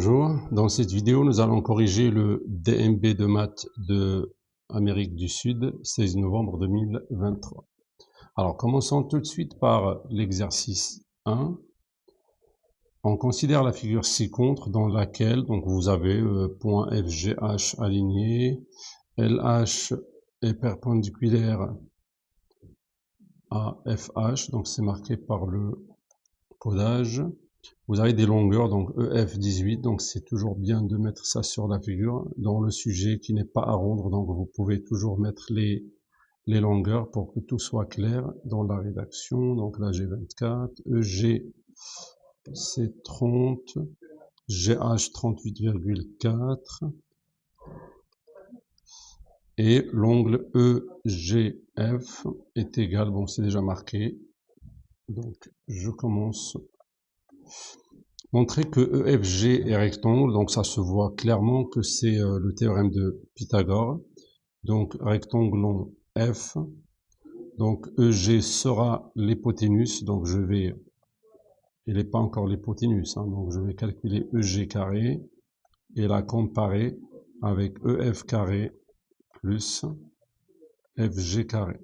Bonjour, dans cette vidéo nous allons corriger le DMB de maths de Amérique du Sud, 16 novembre 2023. Alors commençons tout de suite par l'exercice 1. On considère la figure ci-contre dans laquelle donc vous avez point FGH aligné, LH est perpendiculaire à FH, donc c'est marqué par le codage. Vous avez des longueurs, donc EF 18, donc c'est toujours bien de mettre ça sur la figure. Dans le sujet qui n'est pas à rendre, donc vous pouvez toujours mettre les longueurs pour que tout soit clair dans la rédaction. Donc là j'ai 24, EG c'est 30, GH 38,4 et l'ongle EGF est égal, bon c'est déjà marqué, donc je commence. Montrer que EFG est rectangle, donc ça se voit clairement que c'est le théorème de Pythagore. Donc rectangle en F, donc EG sera l'hypoténuse, donc je vais, il n'est pas encore l'hypoténuse, hein, donc je vais calculer EG carré et la comparer avec EF carré plus FG carré.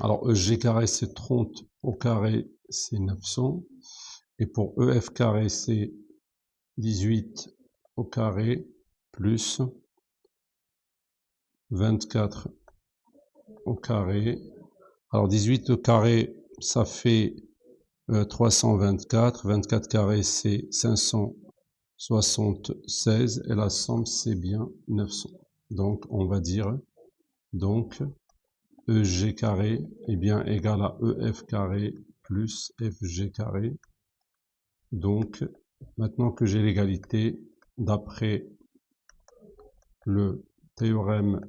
Alors EG carré c'est 30 au carré c'est 900. Et pour EF carré, c'est 18 au carré plus 24 au carré. Alors 18 au carré, ça fait 324. 24 carré, c'est 576. Et la somme, c'est bien 900. Donc, on va dire, donc, EG carré est bien égal à EF carré plus FG carré. Donc, maintenant que j'ai l'égalité, d'après le théorème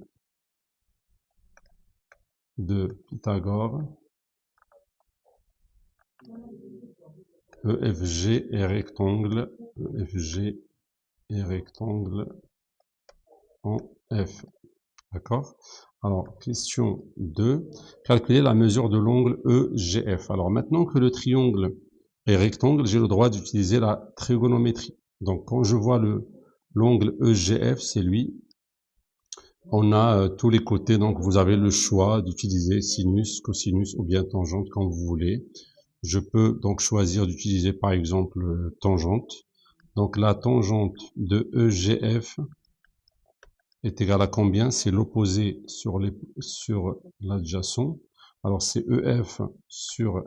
de Pythagore, EFG est rectangle, EFG est rectangle en F. D'accord? Alors, question 2. Calculer la mesure de l'angle EGF. Alors, maintenant que le triangle est rectangle, j'ai le droit d'utiliser la trigonométrie. Donc, quand je vois l'angle EGF, c'est lui. On a tous les côtés, donc vous avez le choix d'utiliser sinus, cosinus ou bien tangente quand vous voulez. Je peux donc choisir d'utiliser par exemple tangente. Donc la tangente de EGF est égale à combien? C'est l'opposé sur l'adjacent. Alors c'est EF sur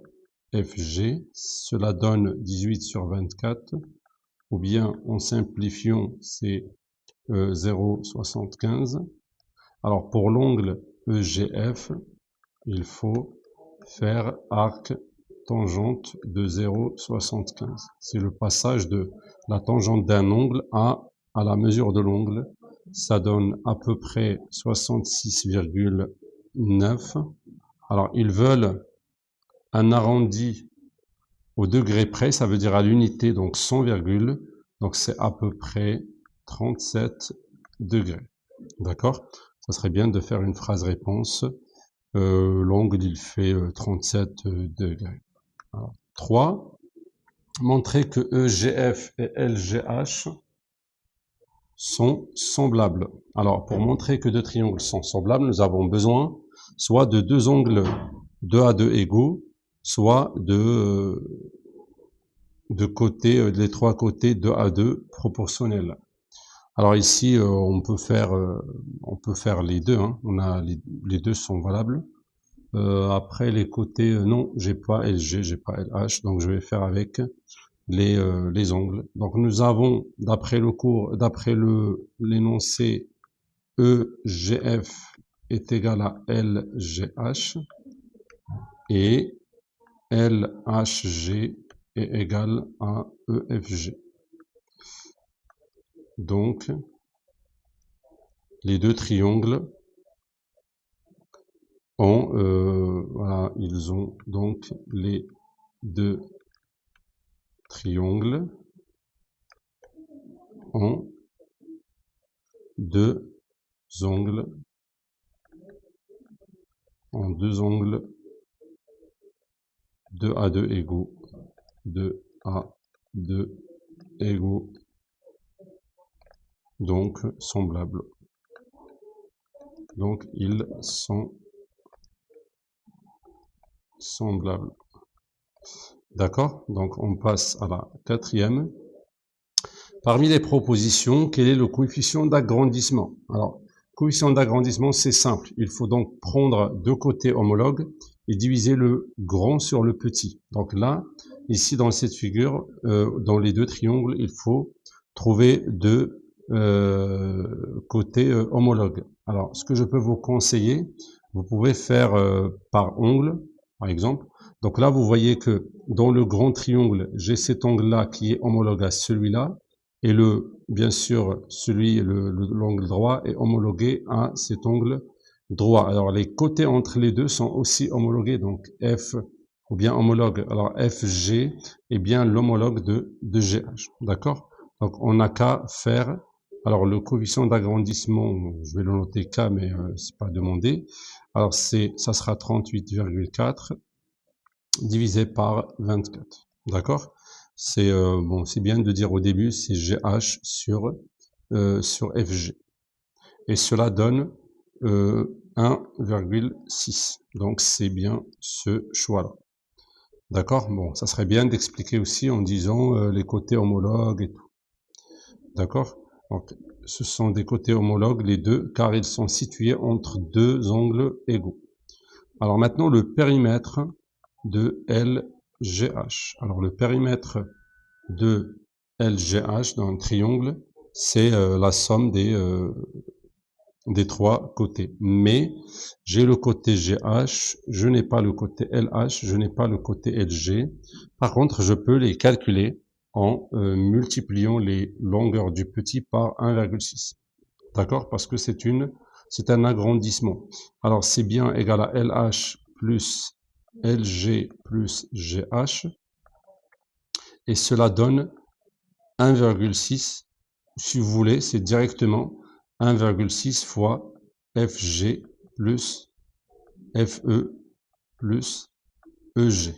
FG, cela donne 18 sur 24, ou bien en simplifiant c'est 0,75. Alors pour l'angle EGF, il faut faire arc tangente de 0,75. C'est le passage de la tangente d'un angle à la mesure de l'angle. Ça donne à peu près 66,9. Alors ils veulent un arrondi au degré près, ça veut dire à l'unité, donc 100 virgule, donc c'est à peu près 37 degrés. D'accord? Ça serait bien de faire une phrase réponse. L'angle, il fait 37 degrés. Alors, 3. Montrer que EGF et LGH sont semblables. Alors, pour montrer que deux triangles sont semblables, nous avons besoin soit de deux angles 2 à 2 égaux, soit de côtés, les trois côtés 2 à 2 proportionnels. Alors ici, on peut faire les deux, hein. On a les deux sont valables. Après les côtés, non, j'ai pas LG, j'ai pas LH, donc je vais faire avec les angles. Donc nous avons, d'après le cours, d'après l'énoncé, EGF est égal à LGH et LHG est égal à EFG. Donc, les deux triangles voilà, ils ont donc les deux triangles ont deux angles 2 à 2 égaux 2 à 2 égaux donc semblables. Donc ils sont semblables. D'accord? Donc on passe à la quatrième. Parmi les propositions, quel est le coefficient d'agrandissement? Alors, coefficient d'agrandissement, c'est simple. Il faut donc prendre deux côtés homologues et diviser le grand sur le petit. Donc là, ici dans cette figure, dans les deux triangles, il faut trouver deux côtés homologues. Alors, ce que je peux vous conseiller, vous pouvez faire par angle, par exemple. Donc là, vous voyez que dans le grand triangle, j'ai cet angle-là qui est homologue à celui-là. Et bien sûr, l'angle droit est homologué à cet angle droit. Alors, les côtés entre les deux sont aussi homologués, donc F, ou bien homologue. Alors, FG est bien l'homologue de GH, d'accord? Donc, on n'a qu'à faire, alors le coefficient d'agrandissement, je vais le noter K, mais c'est pas demandé. Alors, ça sera 38,4 divisé par 24, d'accord? C'est bon, c'est bien de dire au début, c'est GH sur FG. Et cela donne 1,6. Donc c'est bien ce choix-là. D'accord? Bon, ça serait bien d'expliquer aussi en disant les côtés homologues et tout. D'accord? Donc ce sont des côtés homologues, les deux, car ils sont situés entre deux angles égaux. Alors maintenant, le périmètre de LGH. Alors le périmètre de LGH dans un triangle, c'est la somme des trois côtés. Mais j'ai le côté GH, je n'ai pas le côté LH, je n'ai pas le côté LG. Par contre, je peux les calculer en multipliant les longueurs du petit par 1,6. D'accord? Parce que c'est un agrandissement. Alors c'est bien égal à LH plus LG plus GH. Et cela donne 1,6. Si vous voulez, c'est directement 1,6 fois FG plus FE plus EG.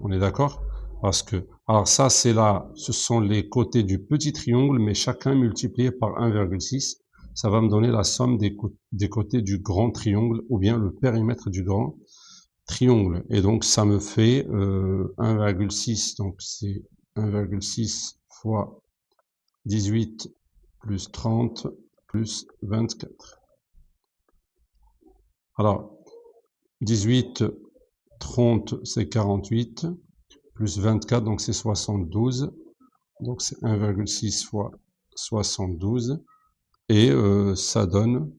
On est d'accord? Parce que, alors ça, c'est là, ce sont les côtés du petit triangle, mais chacun multiplié par 1,6. Ça va me donner la somme des côtés du grand triangle, ou bien le périmètre du grand triangle. Et donc, ça me fait 1,6. Donc, c'est 1,6 fois 18 plus 30 plus 24. Alors, 18, 30, c'est 48, plus 24, donc c'est 72. Donc, c'est 1,6 fois 72. Et ça donne...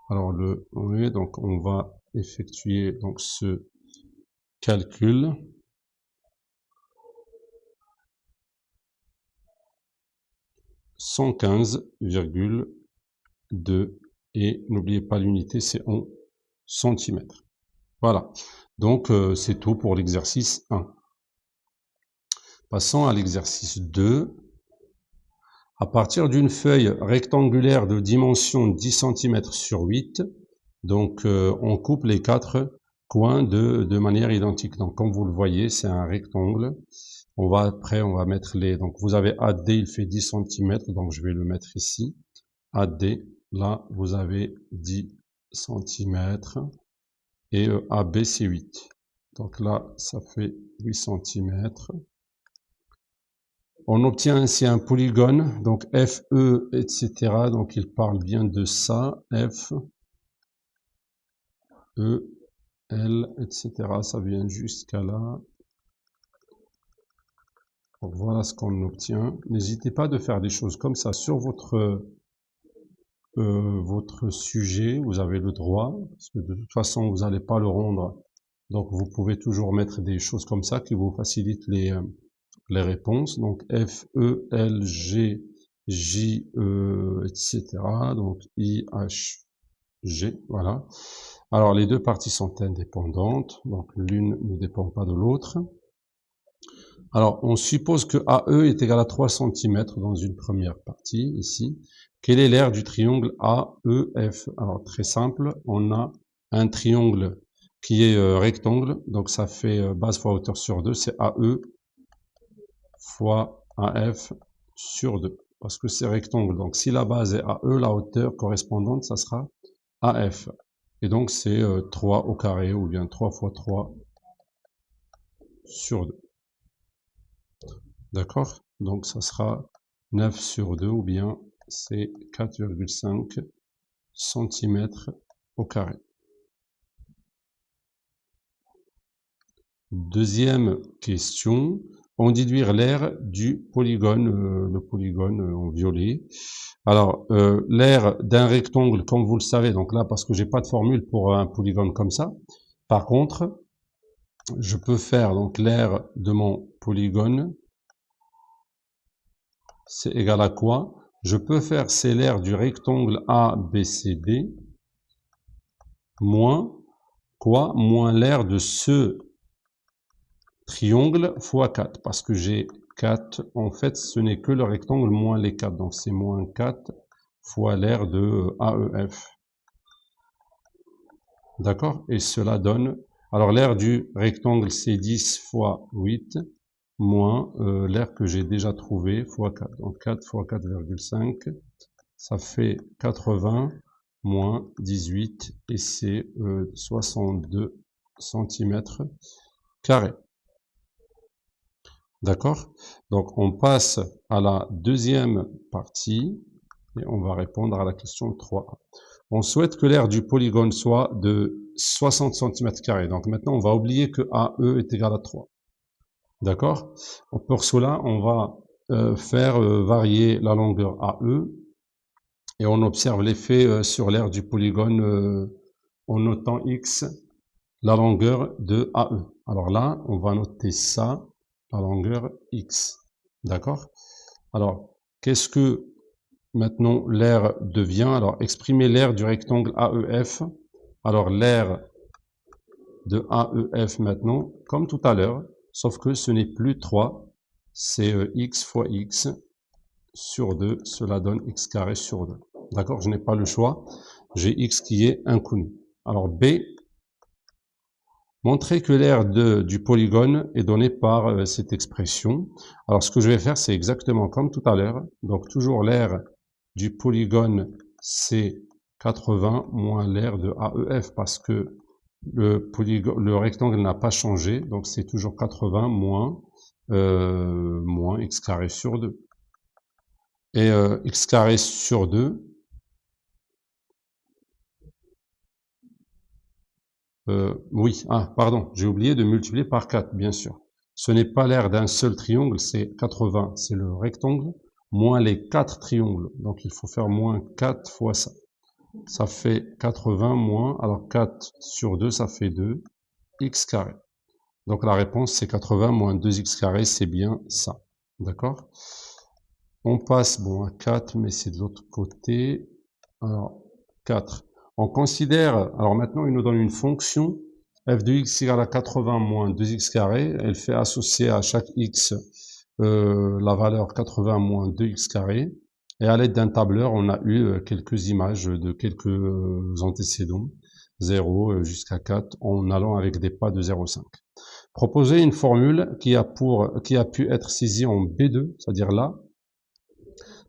Alors, oui, donc on va effectuer donc ce calcul. 115,2 et n'oubliez pas l'unité, c'est en centimètres. Voilà, donc c'est tout pour l'exercice 1. Passons à l'exercice 2. À partir d'une feuille rectangulaire de dimension 10 cm sur 8, donc on coupe les quatre coins de manière identique. Donc comme vous le voyez, c'est un rectangle. On va mettre les... Donc vous avez AD, il fait 10 cm, donc je vais le mettre ici. AD, là vous avez 10 cm et AB c'est 8. Donc là ça fait 8 cm. On obtient ainsi un polygone, donc FE, etc. Donc il parle bien de ça, F, E, L, etc. Ça vient jusqu'à là. Donc voilà ce qu'on obtient. N'hésitez pas de faire des choses comme ça sur votre sujet. Vous avez le droit, parce que de toute façon vous n'allez pas le rendre. Donc vous pouvez toujours mettre des choses comme ça qui vous facilitent les réponses. Donc F, E, L, G, J, E, etc. Donc I, H, G, voilà. Alors les deux parties sont indépendantes, donc l'une ne dépend pas de l'autre. Alors on suppose que AE est égal à 3 cm dans une première partie, ici. Quel est l'aire du triangle AEF? Alors très simple, on a un triangle qui est rectangle, donc ça fait base fois hauteur sur 2, c'est AE fois AF sur 2. Parce que c'est rectangle. Donc, si la base est AE, la hauteur correspondante, ça sera AF. Et donc, c'est 3 au carré, ou bien 3 fois 3 sur 2. D'accord? Donc, ça sera 9 sur 2, ou bien c'est 4,5 cm au carré. Deuxième question. On déduire l'aire du polygone, le polygone en violet. Alors, l'aire d'un rectangle, comme vous le savez, donc là, parce que j'ai pas de formule pour un polygone comme ça. Par contre, je peux faire donc l'aire de mon polygone, c'est égal à quoi? Je peux faire c'est l'aire du rectangle ABCD moins quoi? Moins l'aire de ce triangle fois 4, parce que j'ai 4, en fait, ce n'est que le rectangle moins les 4, donc c'est moins 4 fois l'aire de AEF. D'accord? Et cela donne, alors l'aire du rectangle c'est 10 fois 8, moins l'aire que j'ai déjà trouvé fois 4. Donc 4 fois 4,5, ça fait 80 moins 18, et c'est 62 cm carrés. D'accord? Donc, on passe à la deuxième partie et on va répondre à la question 3. On souhaite que l'aire du polygone soit de 60 cm². Donc, maintenant, on va oublier que AE est égal à 3. D'accord? Pour cela, on va faire varier la longueur AE et on observe l'effet sur l'aire du polygone en notant X, la longueur de AE. Alors là, on va noter ça, la longueur X. D'accord? Alors, qu'est-ce que maintenant l'aire devient? Alors, exprimer l'aire du rectangle AEF. Alors, l'aire de AEF maintenant, comme tout à l'heure, sauf que ce n'est plus 3, c'est X fois X sur 2, cela donne X carré sur 2. D'accord? Je n'ai pas le choix, j'ai X qui est inconnu. Alors, B, montrer que l'aire du polygone est donnée par cette expression. Alors, ce que je vais faire, c'est exactement comme tout à l'heure. Donc, toujours l'aire du polygone, c'est 80 moins l'aire de AEF, parce que le rectangle n'a pas changé. Donc, c'est toujours 80 moins x carré sur 2. Et x carré sur 2, oui, pardon, j'ai oublié de multiplier par 4, bien sûr. Ce n'est pas l'aire d'un seul triangle, c'est 80, c'est le rectangle, moins les 4 triangles. Donc il faut faire moins 4 fois ça. Ça fait 80 moins, alors 4 sur 2, ça fait 2, x carré. Donc la réponse, c'est 80 moins 2x carré, c'est bien ça. D'accord? On passe, bon, à 4, mais c'est de l'autre côté. Alors, 4. On considère, alors maintenant, il nous donne une fonction, f de x égale à 80 moins 2x carré. Elle fait associer à chaque x la valeur 80 moins 2x carré. Et à l'aide d'un tableur, on a eu quelques images de quelques antécédents, 0 jusqu'à 4, en allant avec des pas de 0,5. Proposer une formule qui a pu être saisie en B2, c'est-à-dire là,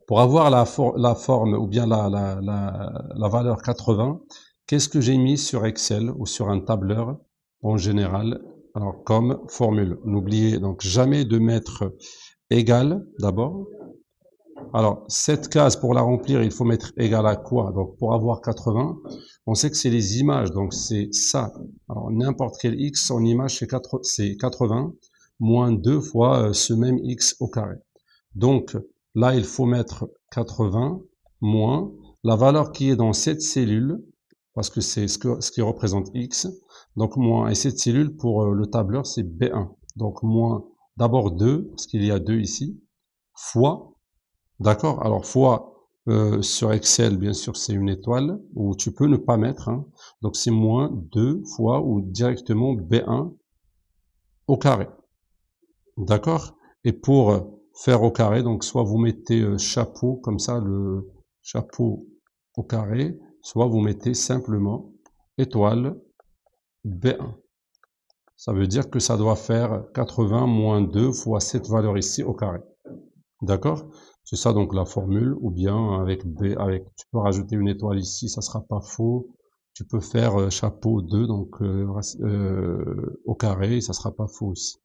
pour avoir la forme ou bien la valeur 80, qu'est-ce que j'ai mis sur Excel ou sur un tableur en général, alors comme formule? N'oubliez donc jamais de mettre égal d'abord. Alors, cette case, pour la remplir, il faut mettre égal à quoi? Donc, pour avoir 80, on sait que c'est les images, donc c'est ça. Alors, n'importe quel x en image, c'est 80 moins 2 fois ce même x au carré. Donc, là, il faut mettre 80 moins la valeur qui est dans cette cellule, parce que c'est ce qui représente x. Donc, moins, et cette cellule, pour le tableur, c'est B1. Donc, moins, d'abord 2, parce qu'il y a 2 ici, fois, d'accord? Alors, fois, sur Excel, bien sûr, c'est une étoile, ou tu peux ne pas mettre, hein. Donc, c'est moins 2 fois, ou directement B1 au carré. D'accord? Et pour faire au carré, donc soit vous mettez chapeau, comme ça, le chapeau au carré, soit vous mettez simplement étoile B1. Ça veut dire que ça doit faire 80 moins 2 fois cette valeur ici au carré. D'accord? C'est ça donc la formule, ou bien avec B, tu peux rajouter une étoile ici, ça sera pas faux. Tu peux faire chapeau 2, donc au carré, ça sera pas faux aussi.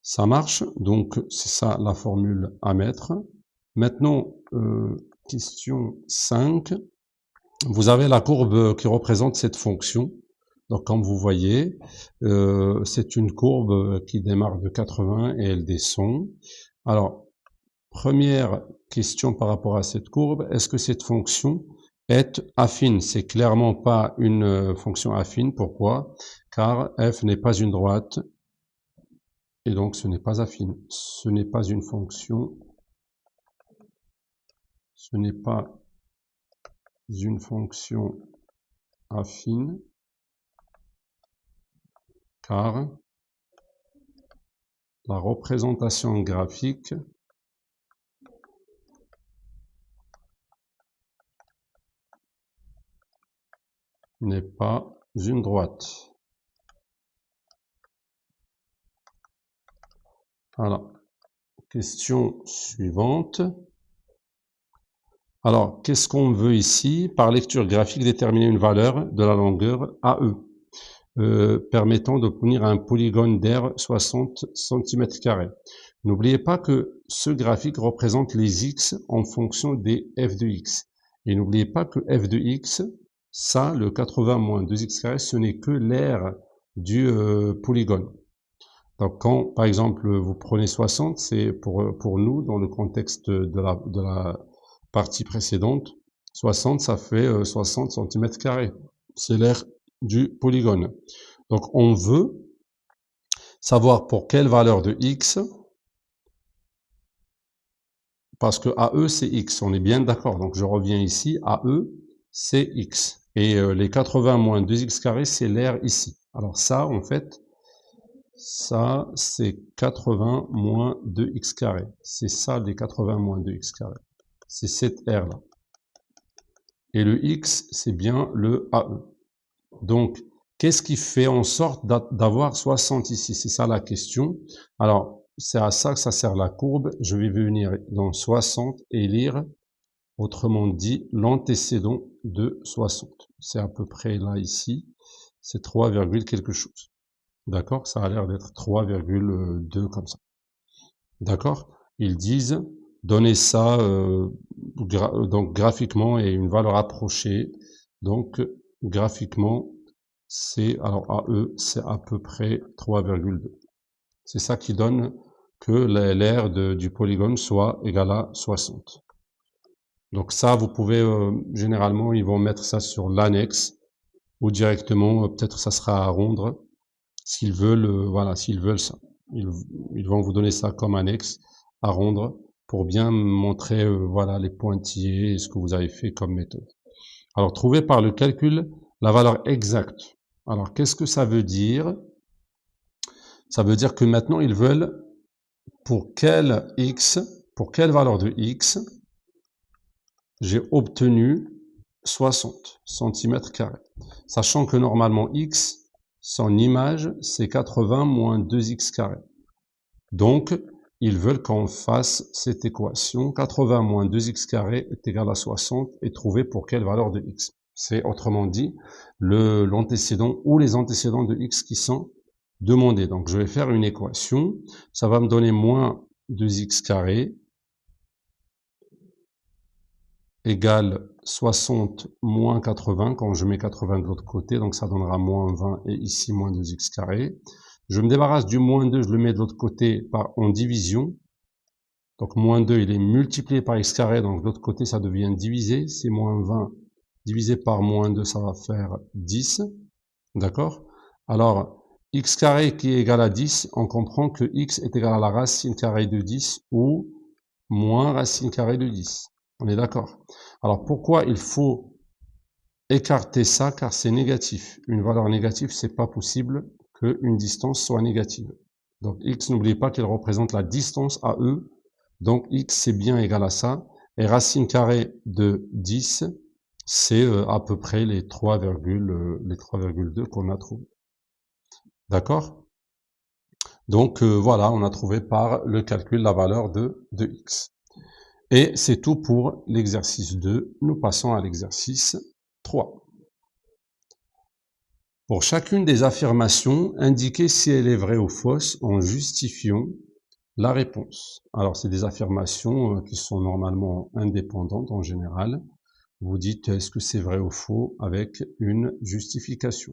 Ça marche, donc c'est ça la formule à mettre. Maintenant, question 5. Vous avez la courbe qui représente cette fonction. Donc comme vous voyez, c'est une courbe qui démarre de 80 et elle descend. Alors, première question par rapport à cette courbe, est-ce que cette fonction est affine? C'est clairement pas une fonction affine. Pourquoi? Car f n'est pas une droite et donc ce n'est pas affine. Ce n'est pas une fonction. Ce n'est pas une fonction affine car la représentation graphique n'est pas une droite. Alors, question suivante. Alors, qu'est-ce qu'on veut ici? Par lecture graphique, déterminer une valeur de la longueur AE, permettant d'obtenir un polygone d'aire 60 cm². N'oubliez pas que ce graphique représente les x en fonction des f de x. Et n'oubliez pas que f de x, ça, le 80 moins 2x², ce n'est que l'aire du polygone. Donc quand, par exemple, vous prenez 60, c'est pour nous, dans le contexte de la partie précédente, 60, ça fait 60 cm². C'est l'aire du polygone. Donc on veut savoir pour quelle valeur de x, parce que AE c'est x, on est bien d'accord. Donc je reviens ici, AE c'est x. Et les 80 moins 2x², c'est l'aire ici. Alors ça, en fait, ça c'est 80 moins 2x². C'est ça les 80 moins 2x². C'est cette aire là. Et le x, c'est bien le AE. Donc, qu'est-ce qui fait en sorte d'avoir 60 ici? C'est ça la question. Alors, c'est à ça que ça sert la courbe. Je vais venir dans 60 et lire, autrement dit, l'antécédent de 60. C'est à peu près là, ici. C'est 3, quelque chose. D'accord? Ça a l'air d'être 3,2 comme ça. D'accord? Ils disent, donner ça donc graphiquement et une valeur approchée. Donc, graphiquement, c'est, alors AE, c'est à peu près 3,2. C'est ça qui donne que l'aire du polygone soit égale à 60. Donc ça, vous pouvez, généralement, ils vont mettre ça sur l'annexe, ou directement, peut-être ça sera à rendre, s'ils veulent, voilà, s'ils veulent ça. Ils vont vous donner ça comme annexe, à rendre, pour bien montrer, voilà, les pointillés et ce que vous avez fait comme méthode. Alors, trouver par le calcul la valeur exacte. Alors, qu'est-ce que ça veut dire? Ça veut dire que maintenant, ils veulent pour quelle valeur de x, j'ai obtenu 60 cm². Sachant que normalement, x, son image, c'est 80 moins 2x². Donc, ils veulent qu'on fasse cette équation, 80 moins 2x² est égal à 60, et trouver pour quelle valeur de x. C'est autrement dit, l'antécédent ou les antécédents de x qui sont demandés. Donc, je vais faire une équation, ça va me donner moins 2x² égale 60 moins 80, quand je mets 80 de l'autre côté, donc ça donnera moins 20, et ici moins 2x². Je me débarrasse du moins 2, je le mets de l'autre côté en division. Donc moins 2, il est multiplié par x², donc de l'autre côté, ça devient divisé. C'est moins 20 divisé par moins 2, ça va faire 10. D'accord? Alors, x² qui est égal à 10, on comprend que x est égal à la racine carrée de 10 ou moins racine carrée de 10. On est d'accord? Alors, pourquoi il faut écarter ça? Car c'est négatif. Une valeur négative, c'est pas possible qu'une distance soit négative. Donc, x, n'oubliez pas qu'elle représente la distance à E. Donc, x, c'est bien égal à ça. Et racine carrée de 10, c'est à peu près les 3,2 qu'on a trouvé. D'accord? Donc voilà, on a trouvé par le calcul la valeur de x. Et c'est tout pour l'exercice 2. Nous passons à l'exercice 3. Pour chacune des affirmations, indiquez si elle est vraie ou fausse en justifiant la réponse. Alors, c'est des affirmations qui sont normalement indépendantes en général. Vous dites est-ce que c'est vrai ou faux avec une justification.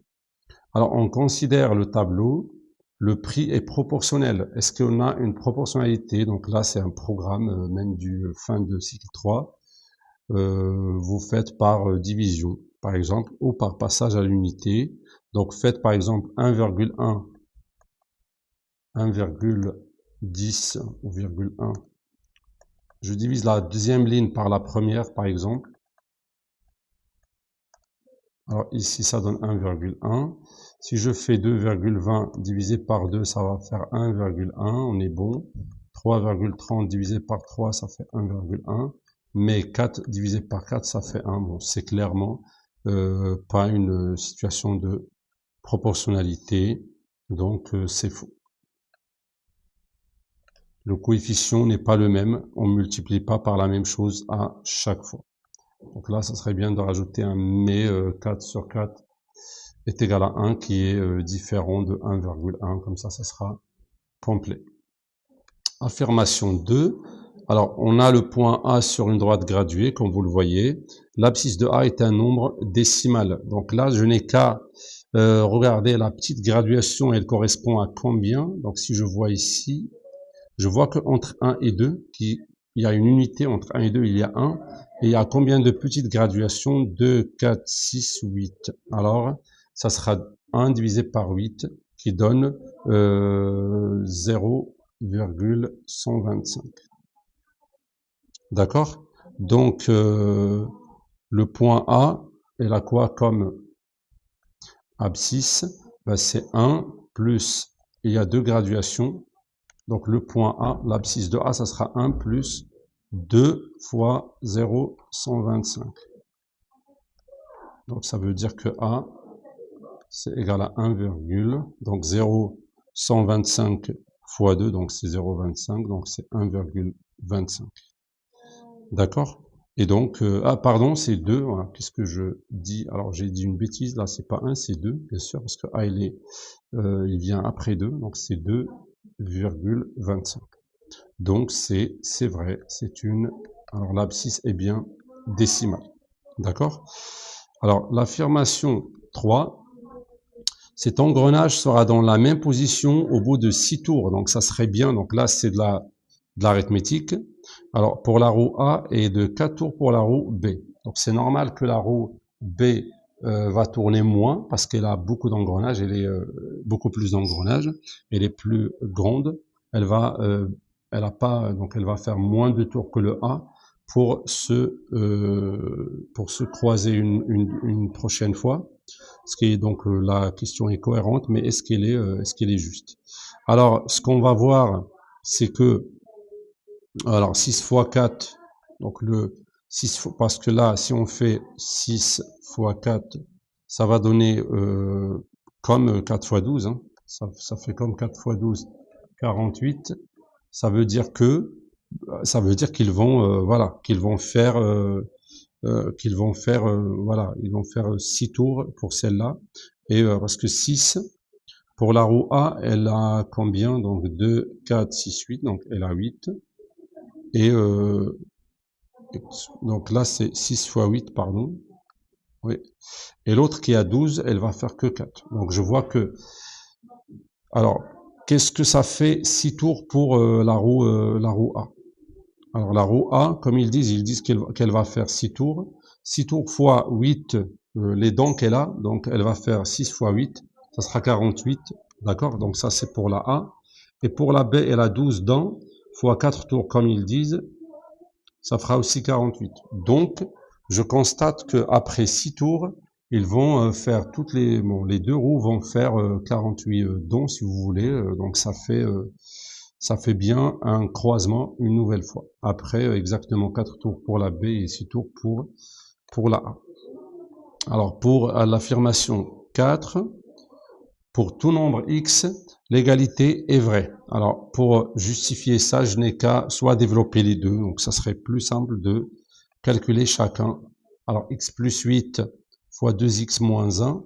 Alors, on considère le tableau, le prix est proportionnel. Est-ce qu'on a une proportionnalité? Donc là, c'est un programme même du fin de cycle 3. Vous faites par division, par exemple, ou par passage à l'unité. Donc, faites par exemple 1,1, 1,10 ou 1. Je divise la deuxième ligne par la première, par exemple. Alors ici, ça donne 1,1. Si je fais 2,20 divisé par 2, ça va faire 1,1. On est bon. 3,30 divisé par 3, ça fait 1,1. Mais 4 divisé par 4, ça fait 1. Bon, c'est clairement pas une situation de proportionnalité. Donc, c'est faux. Le coefficient n'est pas le même. On ne multiplie pas par la même chose à chaque fois. Donc là, ça serait bien de rajouter un mais 4 sur 4 est égal à 1 qui est différent de 1,1. Comme ça sera complet. Affirmation 2. Alors, on a le point A sur une droite graduée, comme vous le voyez. L'abscisse de A est un nombre décimal. Donc là, je n'ai qu'à regarder la petite graduation, elle correspond à combien. Donc si je vois ici, je vois qu'entre 1 et 2, il y a une unité entre 1 et 2, il y a 1. Et il y a combien de petites graduations? 2, 4, 6, 8. Alors, ça sera 1 divisé par 8 qui donne 0,125. D'accord? Donc, le point A, elle a quoi comme abscisse? Ben, c'est 1 plus, il y a 2 graduations. Donc, le point A, l'abscisse de A, ça sera 1 plus 2 fois 0,125. Donc, ça veut dire que A, c'est égal à 1, donc 0,125 fois 2, donc c'est 0,25, donc c'est 1,25. D'accord? Et donc, pardon, c'est 2, voilà, puisque je dis, alors j'ai dit une bêtise, là c'est pas 1, c'est 2, bien sûr, parce que A il vient après 2, donc c'est 2,25. Donc c'est vrai, c'est une, alors l'abscisse est bien décimale. D'accord? Alors l'affirmation 3, cet engrenage sera dans la même position au bout de 6 tours, donc ça serait bien, donc là c'est de l'arithmétique. Alors pour la roue A et de 4 tours pour la roue B. Donc c'est normal que la roue B va tourner moins parce qu'elle a beaucoup d'engrenages, elle est beaucoup plus d'engrenages, elle est plus grande, elle va faire moins de tours que le A pour se croiser une prochaine fois. Ce qui est donc la question est cohérente, mais est-ce qu'elle est juste? Alors ce qu'on va voir, c'est que alors 6 fois 4, donc le 6 parce que là si on fait 6 fois 4, ça va donner comme 4 fois 12, hein. Ça fait comme 4 fois 12, 48. Ça veut dire qu'ils vont voilà, qu'ils vont faire voilà, ils vont faire 6 tours pour celle-là. Et parce que 6 pour la roue A, elle a combien? Donc 2, 4, 6, 8, donc elle a 8. Et donc là, c'est 6 fois 8, pardon. Oui. Et l'autre qui a 12, elle va faire que 4. Donc je vois que... Alors, qu'est-ce que ça fait 6 tours pour la roue A? Alors la roue A, comme ils disent qu'elle va faire 6 tours. 6 tours fois 8, les dents qu'elle a, donc elle va faire 6 fois 8, ça sera 48. D'accord? Donc ça, c'est pour la A. Et pour la B, elle a 12 dents, fois 4 tours, comme ils disent, ça fera aussi 48. Donc, je constate que après 6 tours, ils vont faire les deux roues vont faire 48 dons, si vous voulez. Donc, ça fait bien un croisement une nouvelle fois. Après, exactement 4 tours pour la B et 6 tours pour la A. Alors, pour l'affirmation 4, Pour tout nombre x, l'égalité est vraie. Alors, pour justifier ça, je n'ai qu'à soit développer les deux, donc ça serait plus simple de calculer chacun. Alors, x plus 8 fois 2x moins 1,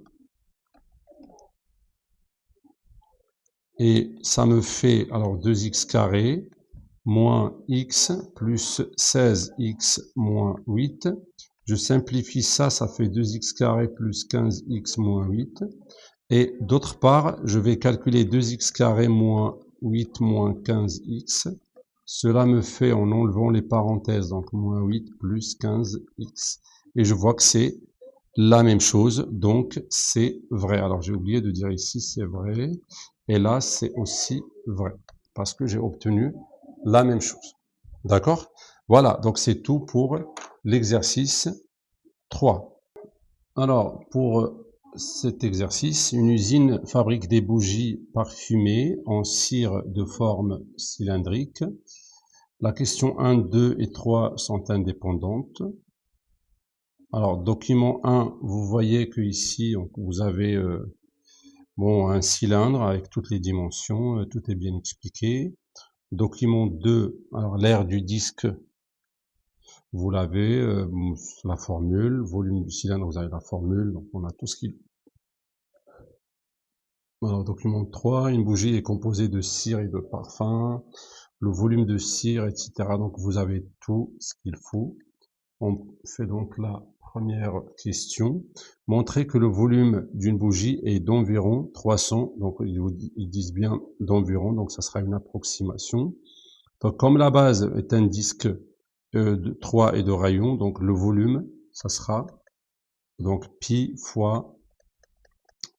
et ça me fait, alors 2x carré, moins x plus 16x moins 8. Je simplifie ça, ça fait 2x carré plus 15x moins 8. Et d'autre part, je vais calculer 2x carré moins 8 moins 15x. Cela me fait, en enlevant les parenthèses, donc moins 8 plus 15x. Et je vois que c'est la même chose, donc c'est vrai. Alors j'ai oublié de dire ici c'est vrai, et là c'est aussi vrai, parce que j'ai obtenu la même chose. D'accord? Voilà, donc c'est tout pour l'exercice 3. Alors, pour cet exercice, une usine fabrique des bougies parfumées en cire de forme cylindrique. La question 1, 2 et 3 sont indépendantes. Alors, document 1, vous voyez que ici, vous avez bon, un cylindre avec toutes les dimensions, tout est bien expliqué. Document 2, alors l'aire du disque, vous l'avez, la formule, volume du cylindre, vous avez la formule, donc on a tout ce qu'il. Alors, document 3, une bougie est composée de cire et de parfum, le volume de cire, etc. Donc, vous avez tout ce qu'il faut. On fait donc la première question. Montrer que le volume d'une bougie est d'environ 300. Donc, ils disent bien d'environ, donc ça sera une approximation. Donc, comme la base est un disque de 3 et de rayons, donc le volume, ça sera donc pi fois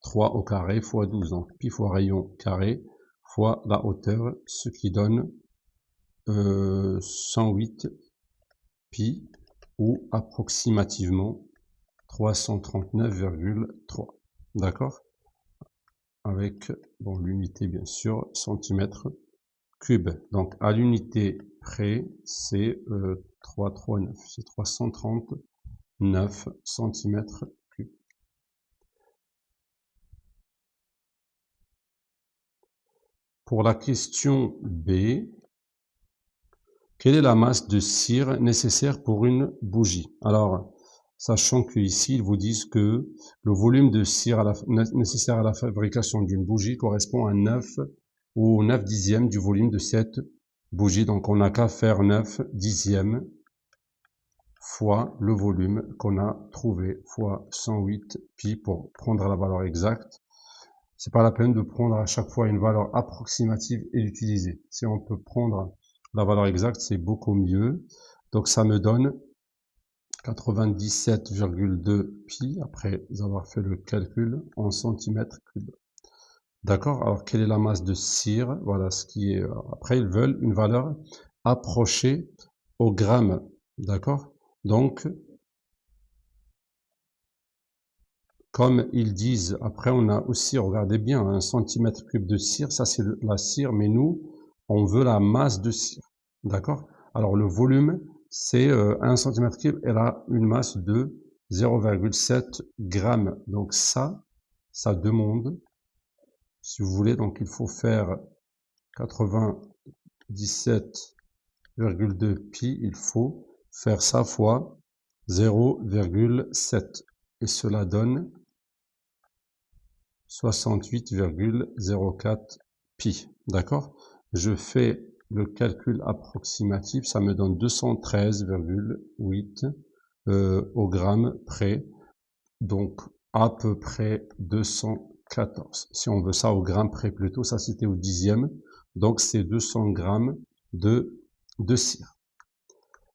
3 au carré fois 12, donc pi fois rayon carré fois la hauteur, ce qui donne 108 pi, ou approximativement 339,3. D'accord? Avec, bon, l'unité bien sûr, centimètres cubes. Donc à l'unité près, c'est 339, c'est 339 centimètres cubes. Pour la question B, quelle est la masse de cire nécessaire pour une bougie? Alors, sachant qu'ici, ils vous disent que le volume de cire nécessaire à la fabrication d'une bougie correspond à 9 ou 9 dixièmes du volume de cette bougie. Donc, on n'a qu'à faire 9 dixièmes fois le volume qu'on a trouvé fois 108 pi pour prendre la valeur exacte. C'est pas la peine de prendre à chaque fois une valeur approximative et l'utiliser. Si on peut prendre la valeur exacte, c'est beaucoup mieux. Donc ça me donne 97,2 pi, après avoir fait le calcul, en centimètres cubes. D'accord? Alors quelle est la masse de cire? Voilà ce qui est. Après, ils veulent une valeur approchée au gramme. D'accord? Donc, comme ils disent, après on a aussi, regardez bien, un centimètre cube de cire, ça c'est la cire, mais nous, on veut la masse de cire, d'accord? Alors le volume, c'est 1 centimètre cube, elle a une masse de 0,7 grammes. Donc ça demande, si vous voulez, donc il faut faire 97,2 pi, il faut faire ça fois 0,7. Et cela donne 68,04 pi. D'accord? Je fais le calcul approximatif, ça me donne 213,8 au gramme près, donc à peu près 214. Si on veut ça au gramme près plutôt, ça c'était au dixième, donc c'est 200 grammes de cire.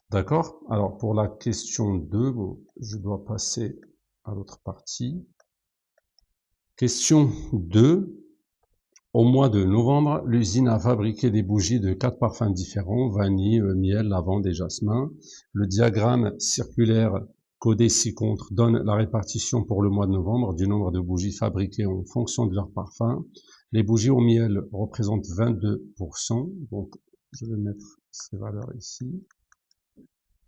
D'accord? Alors pour la question 2, bon, je dois passer à l'autre partie. Question 2. Au mois de novembre, l'usine a fabriqué des bougies de 4 parfums différents, vanille, miel, lavande et jasmin. Le diagramme circulaire codé ci-contre donne la répartition pour le mois de novembre du nombre de bougies fabriquées en fonction de leur parfum. Les bougies au miel représentent 22%, donc je vais mettre ces valeurs ici,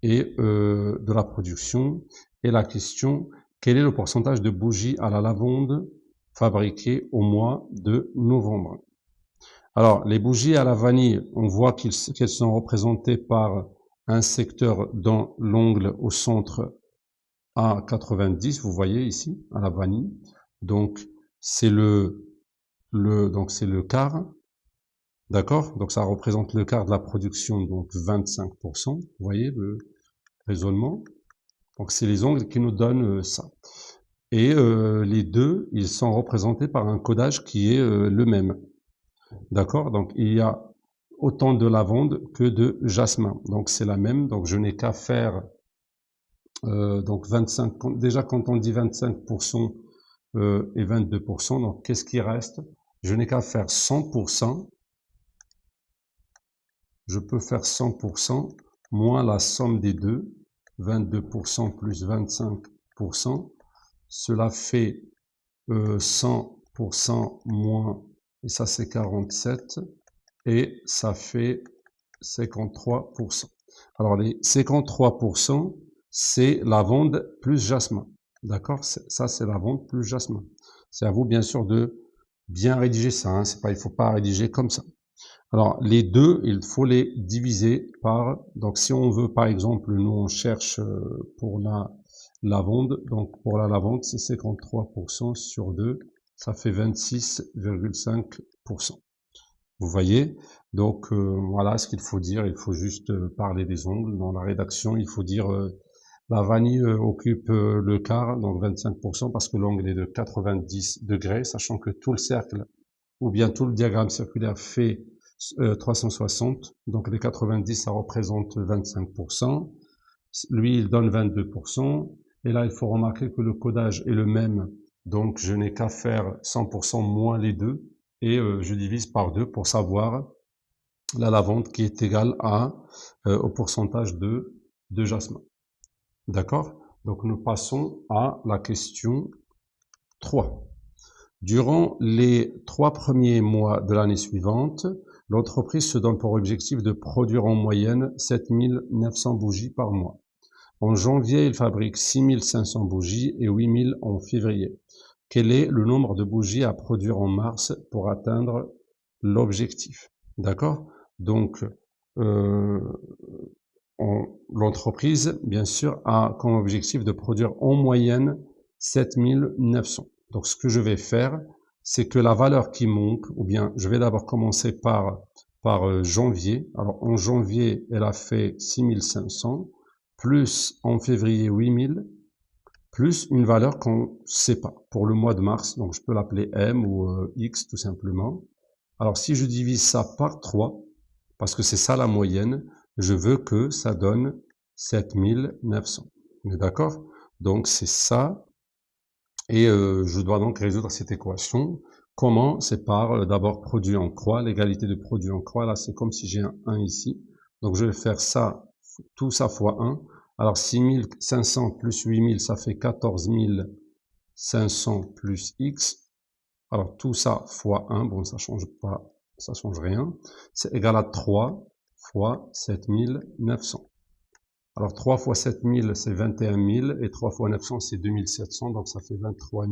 et de la production. Et la question, quel est le pourcentage de bougies à la lavande fabriquées au mois de novembre. Alors, les bougies à la vanille, on voit qu'elles sont représentées par un secteur dans l'ongle au centre à 90, vous voyez ici, à la vanille. Donc, c'est donc c'est le quart, d'accord? Donc, ça représente le quart de la production, donc 25%, vous voyez le raisonnement. Donc, c'est les ongles qui nous donnent ça. Et les deux, ils sont représentés par un codage qui est le même. D'accord? Donc, il y a autant de lavande que de jasmin. Donc, c'est la même. Donc, je n'ai qu'à faire donc 25. Déjà, quand on dit 25% et 22%, donc qu'est-ce qui reste? Je n'ai qu'à faire 100%. Je peux faire 100% moins la somme des deux. 22% plus 25%. Cela fait 100% moins, et ça c'est 47, et ça fait 53%. Alors les 53%, c'est lavande plus jasmin. D'accord? Ça c'est lavande plus jasmin. C'est à vous bien sûr de bien rédiger ça, hein. C'est pas, il faut pas rédiger comme ça. Alors les deux, il faut les diviser par, donc si on veut par exemple, nous on cherche pour la lavande, donc pour la lavande c'est 53% sur 2, ça fait 26,5%. Vous voyez? Donc voilà ce qu'il faut dire, il faut juste parler des ongles. Dans la rédaction, il faut dire la vanille occupe le quart, donc 25%, parce que l'ongle est de 90 degrés, sachant que tout le cercle, ou bien tout le diagramme circulaire fait 360, donc les 90, ça représente 25%. Lui, il donne 22%. Et là, il faut remarquer que le codage est le même, donc je n'ai qu'à faire 100% moins les deux, et je divise par 2 pour savoir la lavande qui est égale à au pourcentage de jasmin. D'accord? Donc nous passons à la question 3. Durant les 3 premiers mois de l'année suivante, l'entreprise se donne pour objectif de produire en moyenne 7900 bougies par mois. En janvier, il fabrique 6500 bougies et 8000 en février. Quel est le nombre de bougies à produire en mars pour atteindre l'objectif? D'accord? Donc, l'entreprise, bien sûr, a comme objectif de produire en moyenne 7900. Donc, ce que je vais faire, c'est que la valeur qui manque, ou bien je vais d'abord commencer par janvier. Alors, en janvier, elle a fait 6500, plus en février 8000, plus une valeur qu'on ne sait pas pour le mois de mars. Donc, je peux l'appeler M ou X tout simplement. Alors, si je divise ça par 3, parce que c'est ça la moyenne, je veux que ça donne 7900. On est d'accord? Donc, c'est ça. Et je dois donc résoudre cette équation. Comment? C'est par d'abord produit en croix. L'égalité de produit en croix, là, c'est comme si j'ai un 1 ici. Donc, je vais faire ça, tout ça fois 1. Alors, 6500 plus 8000, ça fait 14500 plus X. Alors, tout ça fois 1, bon, ça change pas, ça change rien. C'est égal à 3 fois 7900. Alors, 3 fois 7000, c'est 21 000, et 3 fois 900, c'est 2700, donc ça fait 23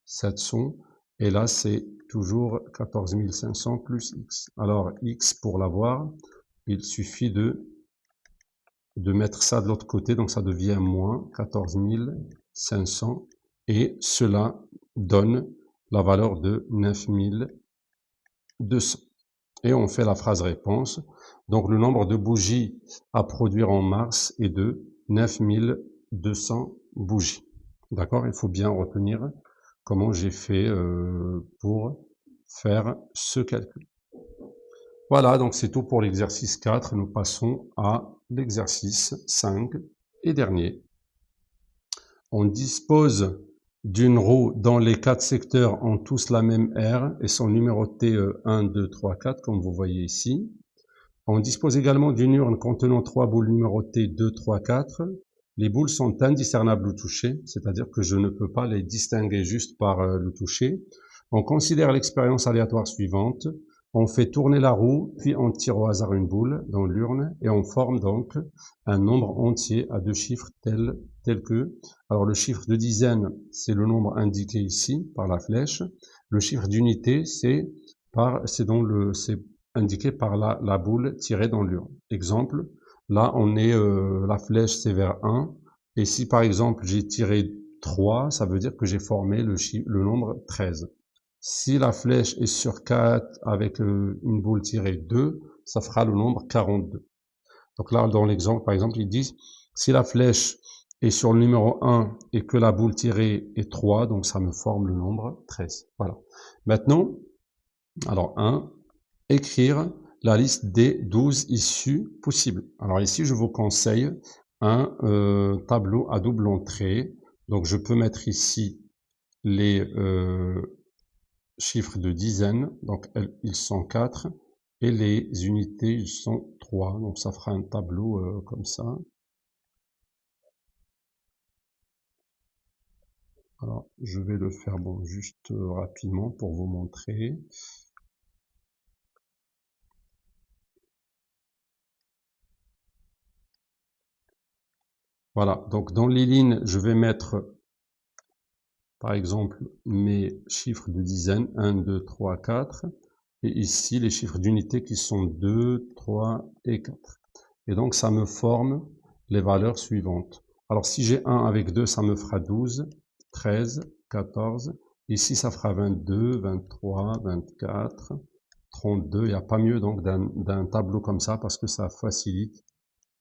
700. Et là, c'est toujours 14 500 plus X. Alors, X, pour l'avoir, il suffit de mettre ça de l'autre côté, donc ça devient moins 14 500, et cela donne la valeur de 9200. Et on fait la phrase réponse. Donc le nombre de bougies à produire en mars est de 9200 bougies. D'accord? Il faut bien retenir comment j'ai fait pour faire ce calcul. Voilà, donc c'est tout pour l'exercice 4. Nous passons à l'exercice 5 et dernier. On dispose d'une roue dont les 4 secteurs ont tous la même aire et sont numérotés 1, 2, 3, 4, comme vous voyez ici. On dispose également d'une urne contenant 3 boules numérotées 2, 3, 4. Les boules sont indiscernables au toucher, c'est-à-dire que je ne peux pas les distinguer juste par le toucher. On considère l'expérience aléatoire suivante. On fait tourner la roue, puis on tire au hasard une boule dans l'urne et on forme donc un nombre entier à deux chiffres tel que, alors le chiffre de dizaine, c'est le nombre indiqué ici par la flèche. Le chiffre d'unité, c'est indiqué par la boule tirée dans l'urne. Exemple, là on est, la flèche c'est vers 1. Et si par exemple j'ai tiré 3, ça veut dire que j'ai formé le nombre 13. Si la flèche est sur 4 avec une boule tirée 2, ça fera le nombre 42. Donc là, dans l'exemple, par exemple, ils disent, si la flèche est sur le numéro 1 et que la boule tirée est 3, donc ça me forme le nombre 13. Voilà. Maintenant, alors 1, écrire la liste des 12 issues possibles. Alors ici, je vous conseille un tableau à double entrée. Donc je peux mettre ici les chiffres de dizaines, donc ils sont 4, et les unités, ils sont 3, donc ça fera un tableau comme ça. Alors, je vais le faire juste rapidement pour vous montrer. Voilà, donc dans les lignes, je vais mettre, par exemple, mes chiffres de dizaines, 1, 2, 3, 4, et ici, les chiffres d'unité qui sont 2, 3 et 4. Et donc, ça me forme les valeurs suivantes. Alors, si j'ai 1 avec 2, ça me fera 12, 13, 14. Ici, ça fera 22, 23, 24, 32. Il n'y a pas mieux donc d'un tableau comme ça parce que ça facilite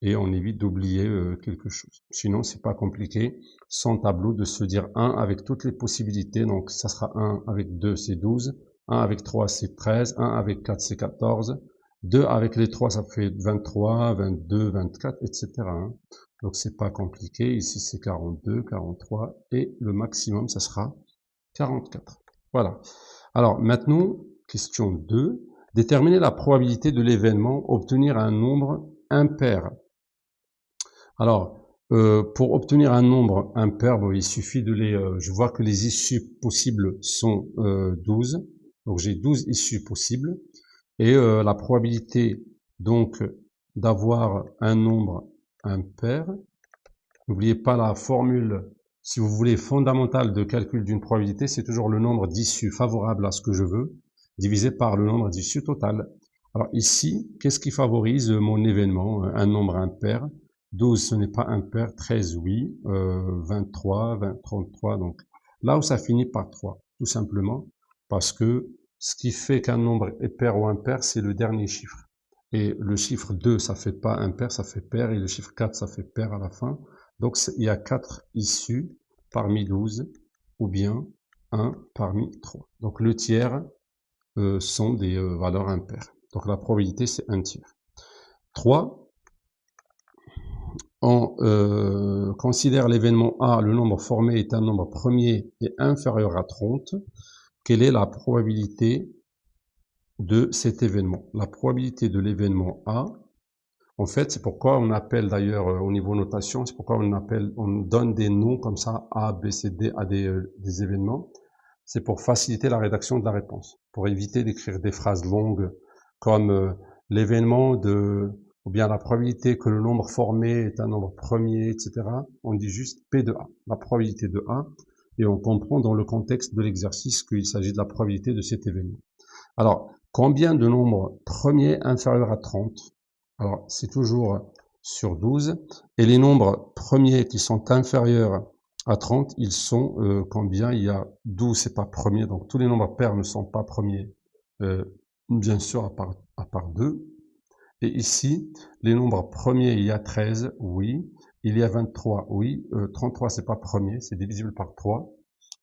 et on évite d'oublier quelque chose. Sinon, c'est pas compliqué. Sans tableau, de se dire 1 avec toutes les possibilités. Donc, ça sera 1 avec 2, c'est 12. 1 avec 3, c'est 13. 1 avec 4, c'est 14. 2 avec les 3, ça fait 23, 22, 24, etc. Donc, c'est pas compliqué. Ici, c'est 42, 43. Et le maximum, ça sera 44. Voilà. Alors, maintenant, question 2. Déterminer la probabilité de l'événement, obtenir un nombre impair. Alors, pour obtenir un nombre impair, il suffit de je vois que les issues possibles sont 12. Donc, j'ai 12 issues possibles. Et la probabilité, donc, d'avoir un nombre impair, n'oubliez pas la formule, si vous voulez, fondamentale de calcul d'une probabilité, c'est toujours le nombre d'issues favorables à ce que je veux, divisé par le nombre d'issues total. Alors ici, qu'est-ce qui favorise mon événement, un nombre impair? 12, ce n'est pas impair, 13, oui, 23, 20, 33, donc là où ça finit par 3, tout simplement, parce que ce qui fait qu'un nombre est pair ou impair, c'est le dernier chiffre. Et le chiffre 2, ça fait pas impair, ça fait pair, et le chiffre 4, ça fait pair à la fin. Donc il y a 4 issues parmi 12, ou bien 1 parmi 3. Donc le tiers sont des valeurs impaires. Donc la probabilité, c'est 1 tiers. 3. On considère l'événement A, le nombre formé est un nombre premier et inférieur à 30. Quelle est la probabilité de cet événement? La probabilité de l'événement A, en fait, c'est pourquoi on appelle d'ailleurs au niveau notation, c'est pourquoi on donne des noms comme ça, A, B, C, D, à des événements. C'est pour faciliter la rédaction de la réponse, pour éviter d'écrire des phrases longues comme l'événement de, ou bien la probabilité que le nombre formé est un nombre premier, etc. On dit juste P de A, la probabilité de A, et on comprend dans le contexte de l'exercice qu'il s'agit de la probabilité de cet événement. Alors, combien de nombres premiers inférieurs à 30? Alors, c'est toujours sur 12. Et les nombres premiers qui sont inférieurs à 30, ils sont combien? Il y a 12, c'est pas premier, donc tous les nombres pairs ne sont pas premiers, bien sûr, à part 2. Et ici, les nombres premiers, il y a 13, oui. Il y a 23, oui. 33, c'est pas premier, c'est divisible par 3.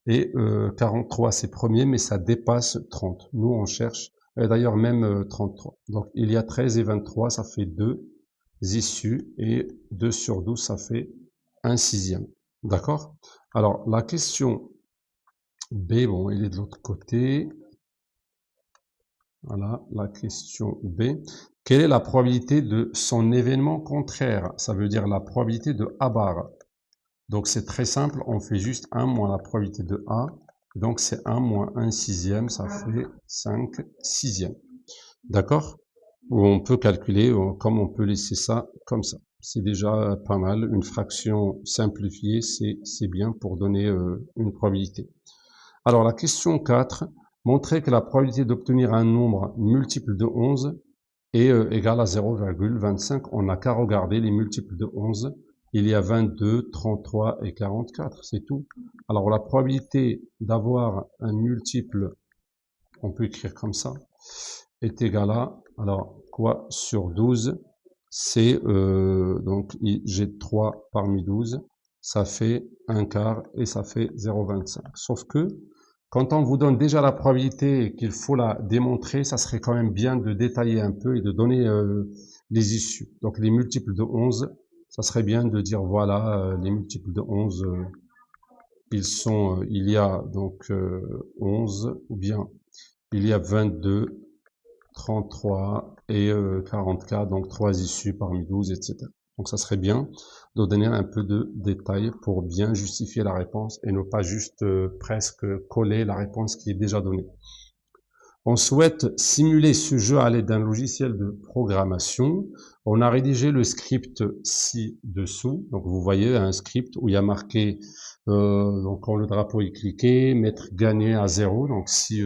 Et 43, c'est premier, mais ça dépasse 30. Nous, on cherche, d'ailleurs même 33. Donc, il y a 13 et 23, ça fait 2 issues, et 2 sur 12, ça fait 1 sixième. D'accord? Alors, la question B, il est de l'autre côté. Voilà, la question B. Quelle est la probabilité de son événement contraire? Ça veut dire la probabilité de A bar. Donc, c'est très simple, on fait juste 1 moins la probabilité de A. Donc, c'est 1 moins 1 sixième, ça fait 5 sixièmes. D'accord? Ou on peut calculer, comme on peut laisser ça comme ça. C'est déjà pas mal. Une fraction simplifiée, c'est bien pour donner une probabilité. Alors la question 4, montrer que la probabilité d'obtenir un nombre multiple de 11 est égale à 0,25. On n'a qu'à regarder les multiples de 11. Il y a 22, 33 et 44, c'est tout. Alors la probabilité d'avoir un multiple, on peut écrire comme ça, est égale à, alors quoi sur 12, c'est donc j'ai 3 parmi 12, ça fait un quart et ça fait 0,25. Sauf que quand on vous donne déjà la probabilité et qu'il faut la démontrer, ça serait quand même bien de détailler un peu et de donner les issues. Donc les multiples de 11, ça serait bien de dire voilà, les multiples de 11, ils sont, il y a donc 11, ou bien il y a 22, 33 et 44, donc 3 issues parmi 12, etc. Donc ça serait bien de donner un peu de détails pour bien justifier la réponse et ne pas juste presque coller la réponse qui est déjà donnée. On souhaite simuler ce jeu à l'aide d'un logiciel de programmation. On a rédigé le script ci-dessous. Donc vous voyez un script où il y a marqué donc quand le drapeau est cliqué, mettre gagné à 0. Donc si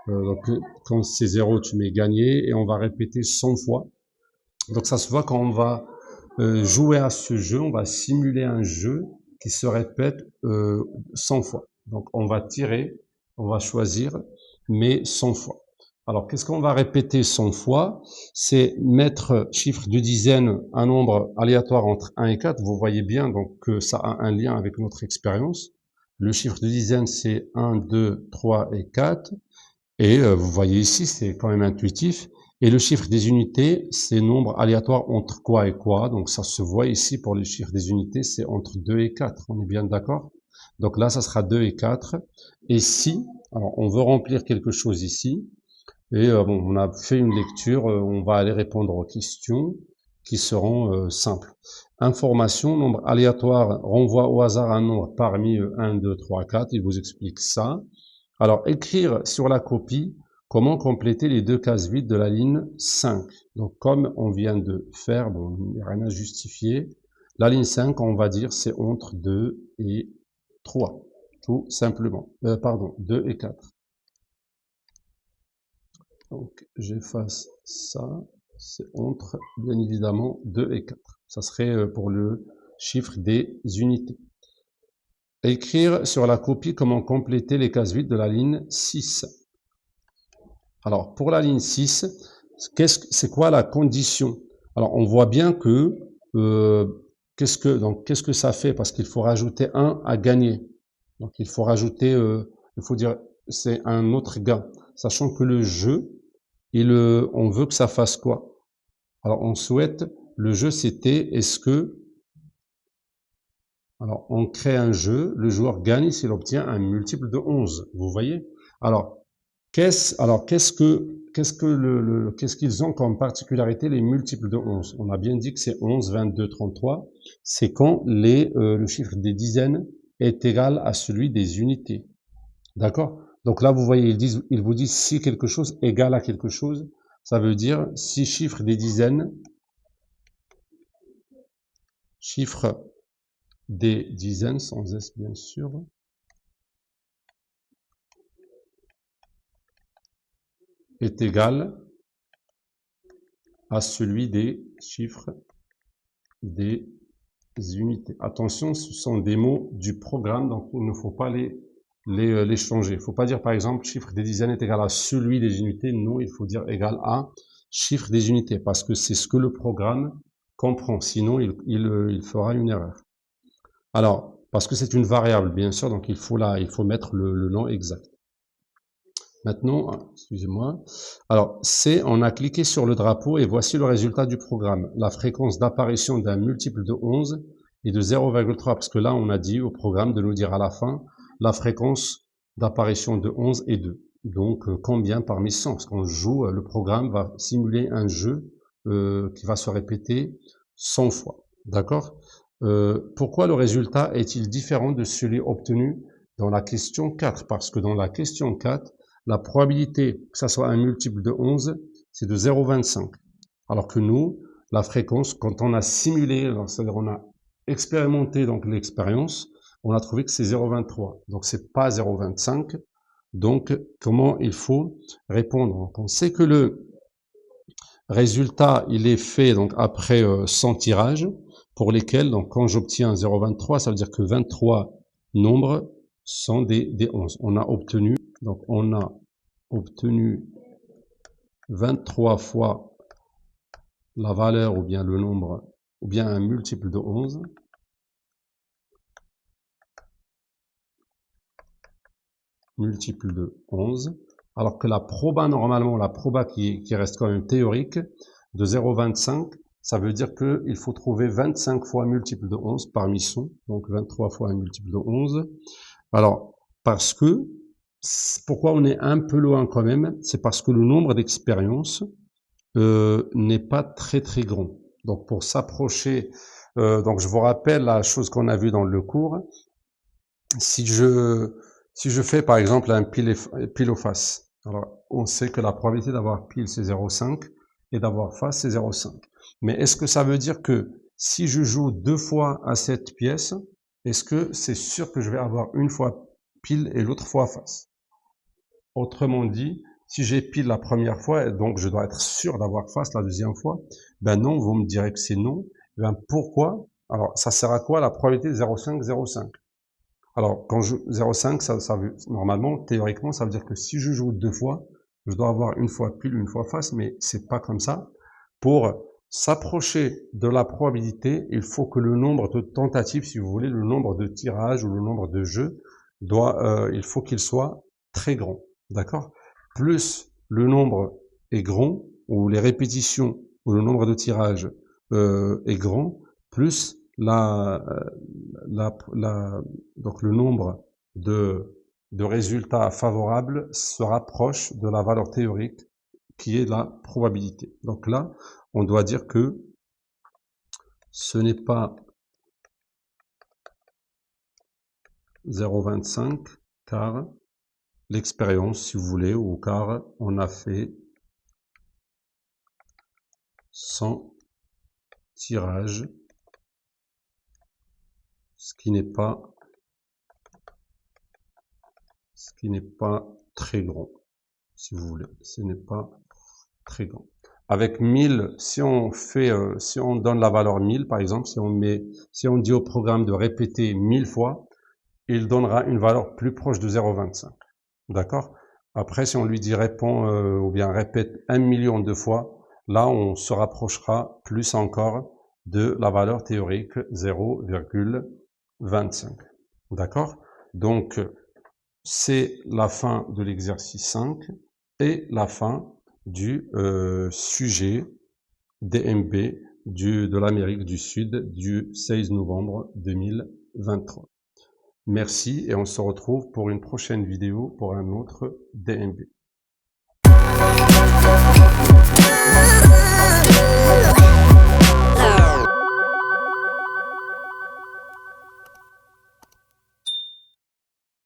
donc, quand c'est 0, tu mets gagné et on va répéter 100 fois. Donc ça se voit quand on va jouer à ce jeu, on va simuler un jeu qui se répète 100 fois. Donc on va tirer, on va choisir, mais 100 fois. Alors qu'est-ce qu'on va répéter 100 fois? C'est mettre chiffre de dizaine, un nombre aléatoire entre 1 et 4. Vous voyez bien donc que ça a un lien avec notre expérience. Le chiffre de dizaine, c'est 1, 2, 3 et 4. Et vous voyez ici, c'est quand même intuitif. Et le chiffre des unités, c'est nombre aléatoire entre quoi et quoi. Donc ça se voit ici pour le chiffre des unités, c'est entre 2 et 4. On est bien d'accord? Donc là, ça sera 2 et 4. Et si, alors on veut remplir quelque chose ici, et bon, on a fait une lecture, on va aller répondre aux questions qui seront simples. Information, nombre aléatoire renvoie au hasard un nombre parmi 1, 2, 3, 4. Il vous explique ça. Alors, écrire sur la copie comment compléter les deux cases vides de la ligne 5. Donc, comme on vient de faire, bon, il n'y a rien à justifier. La ligne 5, on va dire, c'est entre 2 et 3, tout simplement. Pardon, 2 et 4. Donc, j'efface ça. C'est entre, bien évidemment, 2 et 4. Ça serait pour le chiffre des unités. Écrire sur la copie comment compléter les cases vides de la ligne 6. Alors, pour la ligne 6, c'est quoi la condition? Alors, on voit bien que, qu'est-ce que ça fait? Parce qu'il faut rajouter 1 à gagner. Donc, il faut rajouter, il faut dire, c'est un autre gain. Sachant que le jeu, on veut que ça fasse quoi? Alors, on souhaite, le jeu c'était, est-ce que, alors, on crée un jeu, le joueur gagne s'il obtient un multiple de 11. Vous voyez? Alors, qu'est-ce qu'ils ont comme particularité les multiples de 11? On a bien dit que c'est 11, 22, 33. C'est quand le chiffre des dizaines est égal à celui des unités. D'accord? Donc là, vous voyez, ils vous disent si quelque chose est égal à quelque chose, ça veut dire si chiffre des dizaines, chiffre des dizaines, sans S bien sûr, est égal à celui des chiffres des unités. Attention, ce sont des mots du programme, donc il ne faut pas les changer. Il ne faut pas dire par exemple chiffre des dizaines est égal à celui des unités. Non, il faut dire égal à chiffre des unités parce que c'est ce que le programme comprend. Sinon, il fera une erreur. Alors, parce que c'est une variable, bien sûr, donc il faut mettre le nom exact. Maintenant, excusez-moi. Alors, on a cliqué sur le drapeau et voici le résultat du programme. La fréquence d'apparition d'un multiple de 11 est de 0,3 parce que là, on a dit au programme de nous dire à la fin, la fréquence d'apparition de 11 est 2. Donc, combien parmi 100? Parce qu'on joue, le programme va simuler un jeu qui va se répéter 100 fois. D'accord? Pourquoi le résultat est-il différent de celui obtenu dans la question 4? Parce que dans la question 4, la probabilité que ça soit un multiple de 11 c'est de 0,25. Alors que nous, la fréquence, quand on a simulé, c'est-à-dire on a expérimenté donc l'expérience, on a trouvé que c'est 0,23. Donc c'est pas 0,25. Donc comment il faut répondre? Donc, on sait que le résultat, il est fait donc après 100 tirages, pour lesquels, donc quand j'obtiens 0,23, ça veut dire que 23 nombres sont des 11. On a obtenu 23 fois la valeur ou bien le nombre, ou bien un multiple de 11. Multiple de 11. Alors que la proba, normalement, la proba qui reste quand même théorique, de 0,25, ça veut dire qu'il faut trouver 25 fois un multiple de 11 parmi 100, donc 23 fois un multiple de 11. Alors, parce que, pourquoi on est un peu loin quand même, c'est parce que le nombre d'expériences n'est pas très très grand. Donc pour s'approcher, donc je vous rappelle la chose qu'on a vue dans le cours, si je fais par exemple un pile ou face, alors on sait que la probabilité d'avoir pile c'est 0,5 et d'avoir face c'est 0,5. Mais est-ce que ça veut dire que si je joue 2 fois à cette pièce, est-ce que c'est sûr que je vais avoir une fois pile et l'autre fois face? Autrement dit, si j'ai pile la première fois, donc je dois être sûr d'avoir face la deuxième fois, ben non, vous me direz que c'est non. Ben pourquoi? Alors ça sert à quoi la probabilité de 0,5, 0,5? Alors, quand je 0,5, ça veut, normalement, théoriquement, ça veut dire que si je joue 2 fois, je dois avoir une fois pile, une fois face, mais c'est pas comme ça. Pour s'approcher de la probabilité, il faut que le nombre de tentatives, si vous voulez, le nombre de tirages ou le nombre de jeux, il faut qu'il soit très grand. D'accord? Plus le nombre est grand, ou les répétitions, ou le nombre de tirages est grand, plus donc le nombre de résultats favorables se rapproche de la valeur théorique qui est la probabilité. Donc là, on doit dire que ce n'est pas 0,25 car l'expérience, si vous voulez, ou car on a fait 100 tirages, ce qui n'est pas très grand, si vous voulez. Ce n'est pas très grand. Avec 1000, si on donne la valeur 1000, par exemple, si on dit au programme de répéter 1000 fois, il donnera une valeur plus proche de 0,25. D'accord? Après, si on lui dit répond ou bien répète 1 million de fois, là, on se rapprochera plus encore de la valeur théorique 0,25. D'accord? Donc, c'est la fin de l'exercice 5 et la fin du sujet DMB de l'Amérique du Sud du 16 novembre 2023. Merci et on se retrouve pour une prochaine vidéo pour un autre DMB.